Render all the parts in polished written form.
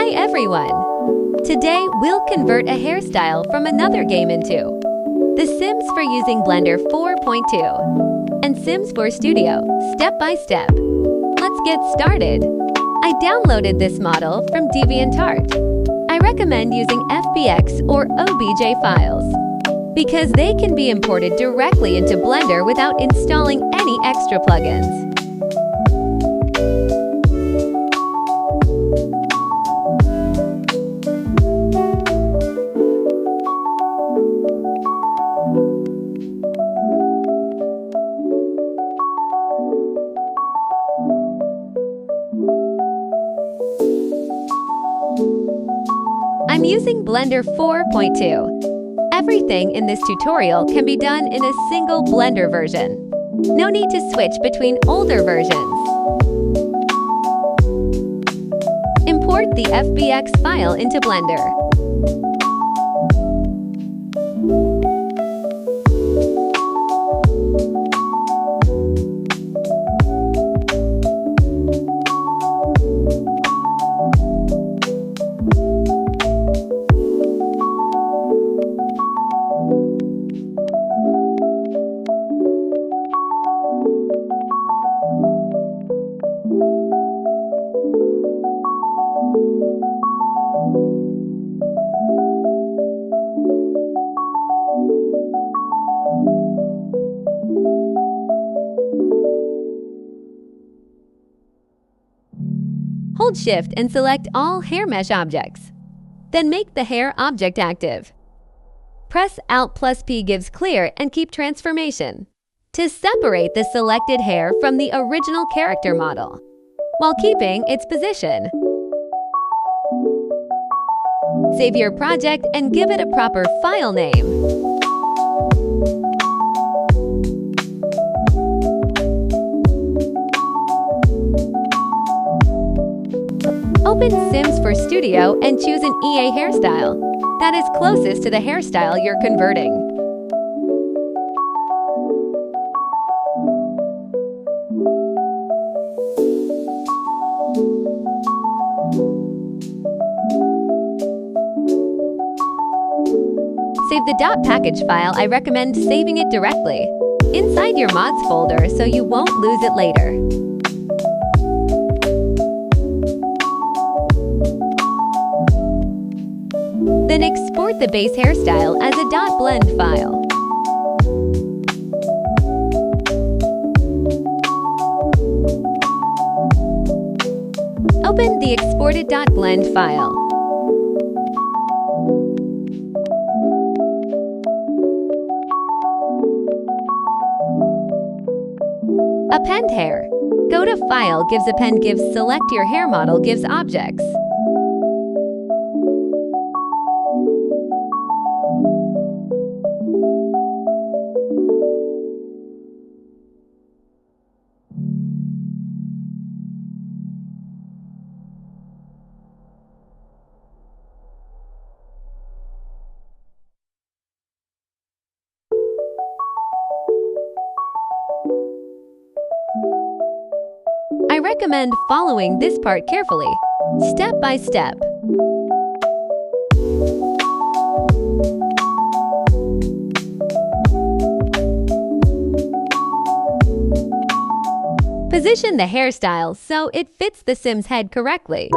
Hi everyone! Today we'll convert a hairstyle from another game into The Sims for using Blender 4.2 and Sims 4 Studio step by step. Let's get started. I downloaded this model from DeviantArt. I recommend using FBX or OBJ files because they can be imported directly into Blender without installing any extra plugins. I'm using Blender 4.2. Everything in this tutorial can be done in a single Blender version. No need to switch between older versions. Import the FBX file into Blender. Hold Shift and select all hair mesh objects. Then make the hair object active. Press Alt+P gives clear and keep transformation to separate the selected hair from the original character model while keeping its position. Save your project and give it a proper file name. Open Sims 4 Studio and choose an EA hairstyle that is closest to the hairstyle you're converting. Save the .package file. I recommend saving it directly inside your mods folder so you won't lose it later. Then export the base hairstyle as a .blend file. Open the exported .blend file. Append hair. Go to File, gives Append, gives Select your hair model, gives Objects. I recommend following this part carefully, step by step. Position the hairstyle so it fits the Sim's head correctly.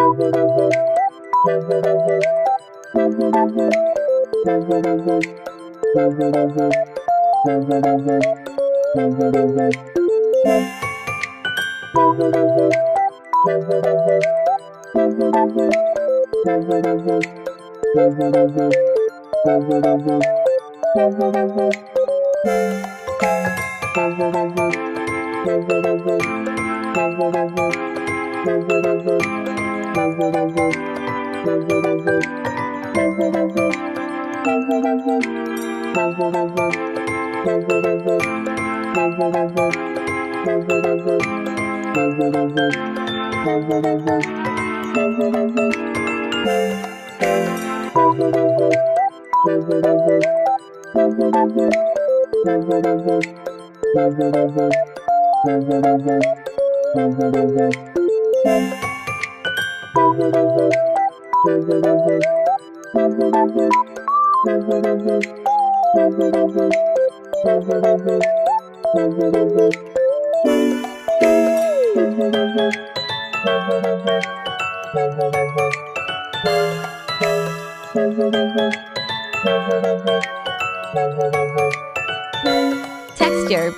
Texture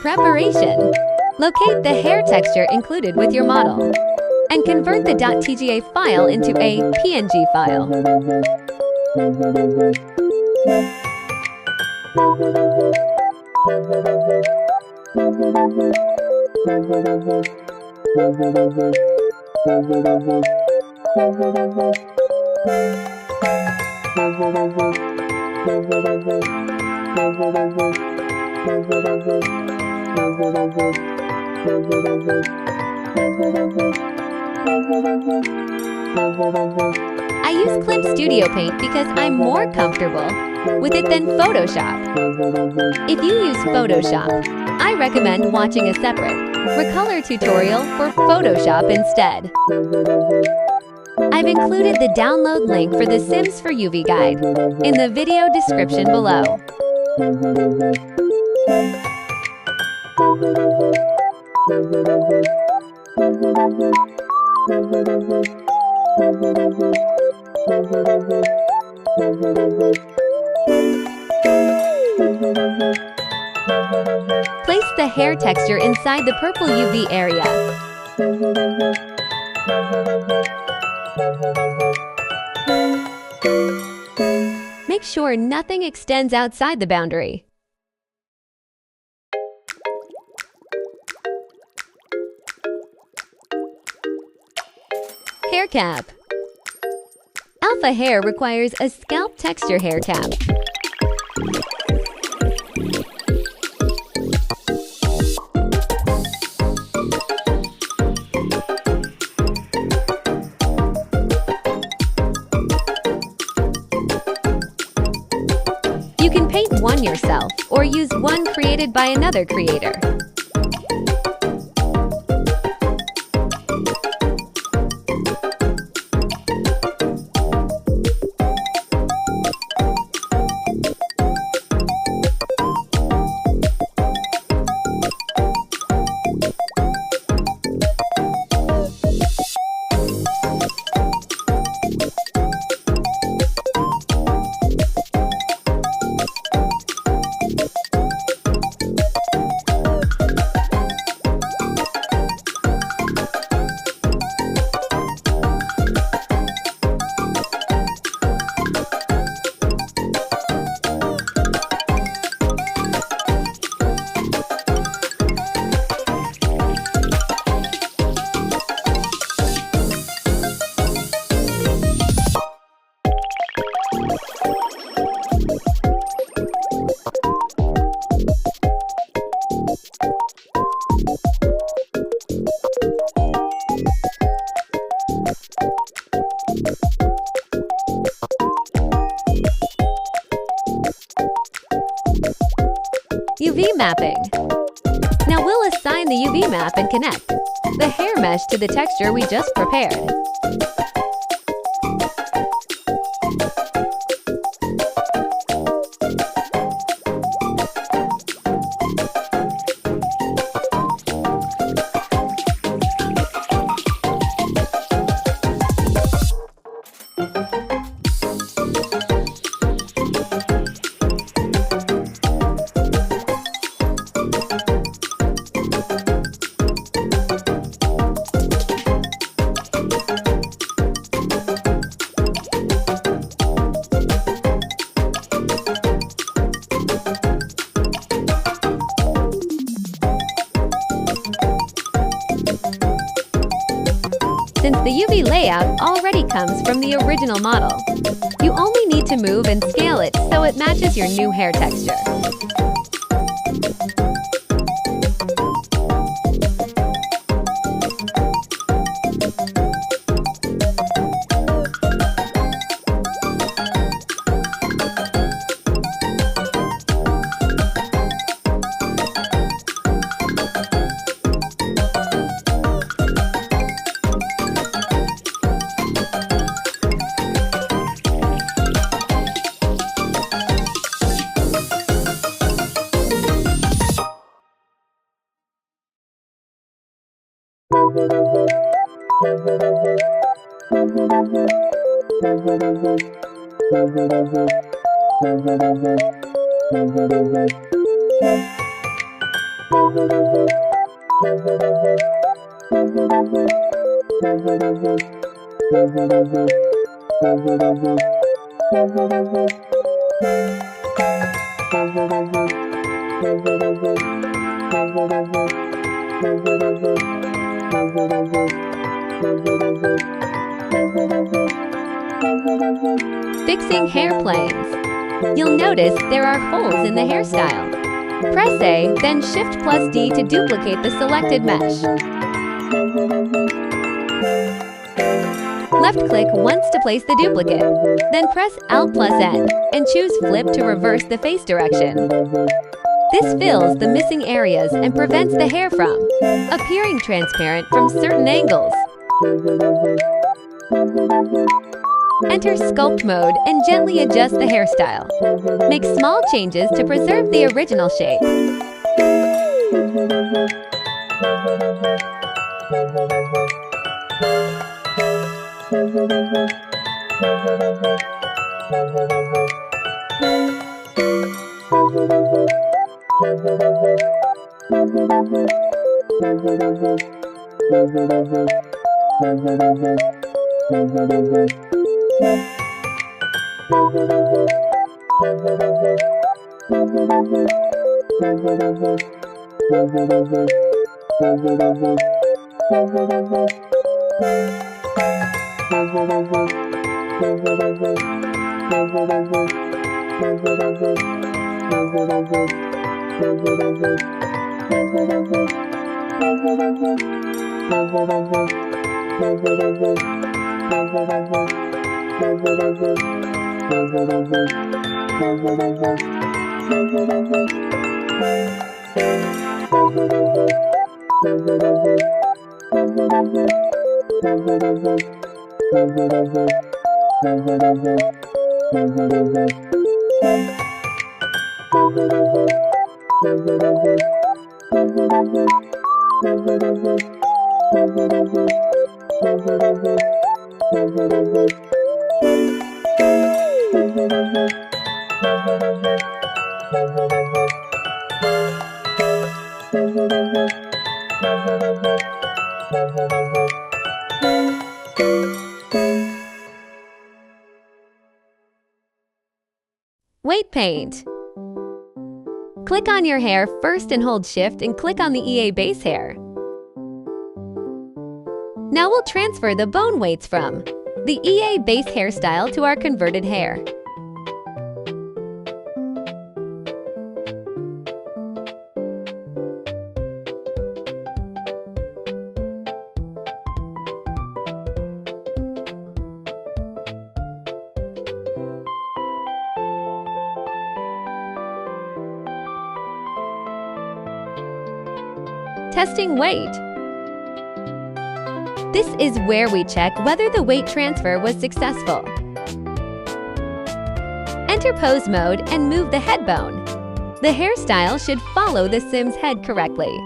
preparation. Locate the hair texture included with your model and convert the .tga file into a PNG file. I use Clip Studio Paint because I'm more comfortable with it than Photoshop. If you use Photoshop, I recommend watching a separate Recolor tutorial for Photoshop instead. I've included the download link for the Sims for UV guide in the video description below. Place the hair texture inside the purple UV area. Make sure nothing extends outside the boundary. Hair cap. Alpha hair requires a scalp texture hair cap. You can paint one yourself or use one created by another creator. UV mapping. Now we'll assign the UV map and connect the hair mesh to the texture we just prepared. Since the UV layout already comes from the original model, you only need to move and scale it so it matches your new hair texture. Fixing hair planes. You'll notice there are holes in the hairstyle. Press A, then Shift+D to duplicate the selected mesh. Left-click once to place the duplicate, then press Alt+N and choose Flip to reverse the face direction. This fills the missing areas and prevents the hair from appearing transparent from certain angles. Enter Sculpt mode and gently adjust the hairstyle. Make small changes to preserve the original shape. Weight paint. Click on your hair first and hold Shift and click on the EA base hair. Now we'll transfer the bone weights from the EA base hairstyle to our converted hair. Testing weight. This is where we check whether the weight transfer was successful. Enter pose mode and move the head bone. The hairstyle should follow the Sim's head correctly.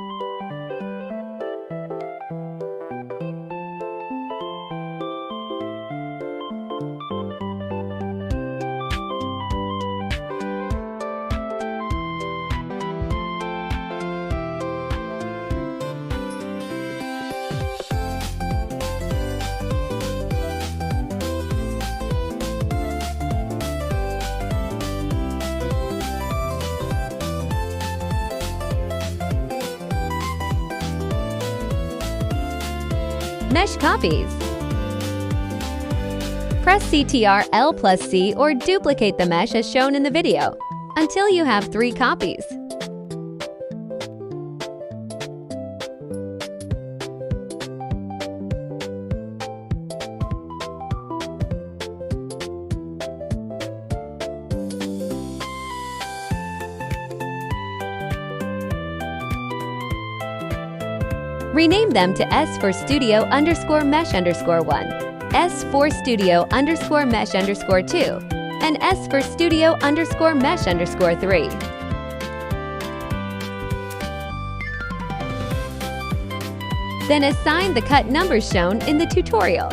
Mesh copies. Press Ctrl+C or duplicate the mesh as shown in the video until you have 3 copies. Rename them to S for Studio_Mesh_1, S for Studio_Mesh_2, and S for Studio_Mesh_3. Then assign the cut numbers shown in the tutorial.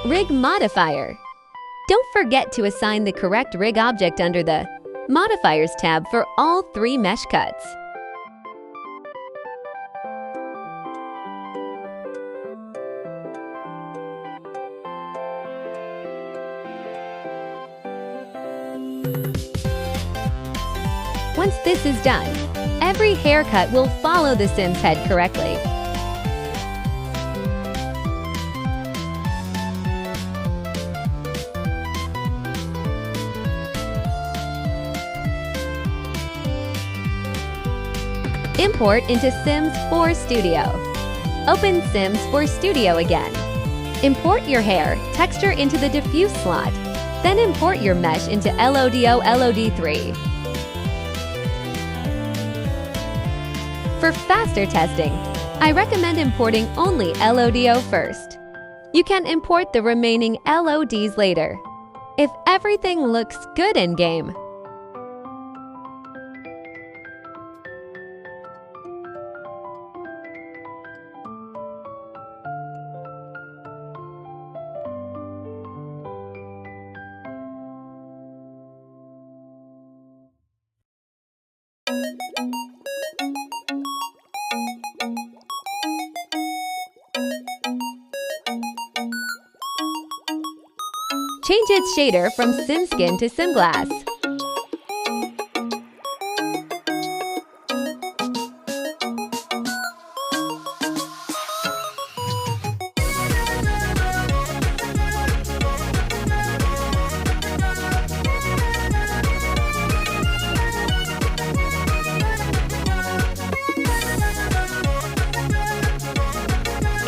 Rig Modifier. Don't forget to assign the correct rig object under the Modifiers tab for all 3 mesh cuts. Once this is done, every haircut will follow the Sim's head correctly. Import into Sims 4 Studio. Open Sims 4 Studio again. Import your hair texture into the diffuse slot, then import your mesh into LOD3. For faster testing, I recommend importing only LODO first. You can import the remaining LODs later. If everything looks good in-game, change its shader from SimSkin to SimGlass.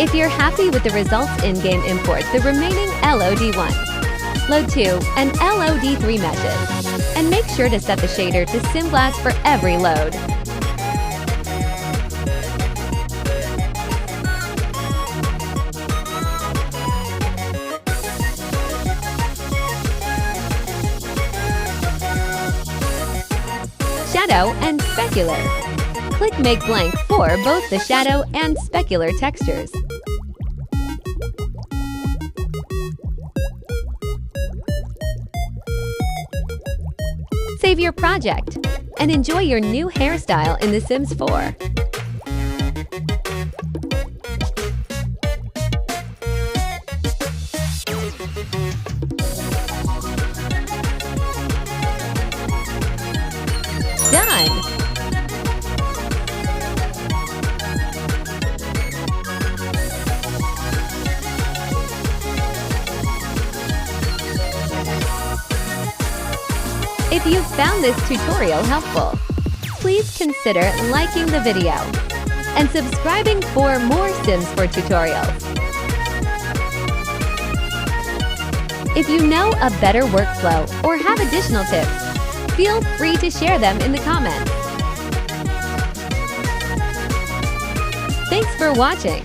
If you're happy with the results in-game, import the remaining LOD1, LOD2, and LOD3 meshes, and make sure to set the shader to SimGlass for every load. Shadow and Specular. Click Make Blank for both the shadow and specular textures. Save your project and enjoy your new hairstyle in The Sims 4. Done! If you found this tutorial helpful, please consider liking the video and subscribing for more Sims 4 tutorials. If you know a better workflow or have additional tips, feel free to share them in the comments. Thanks for watching.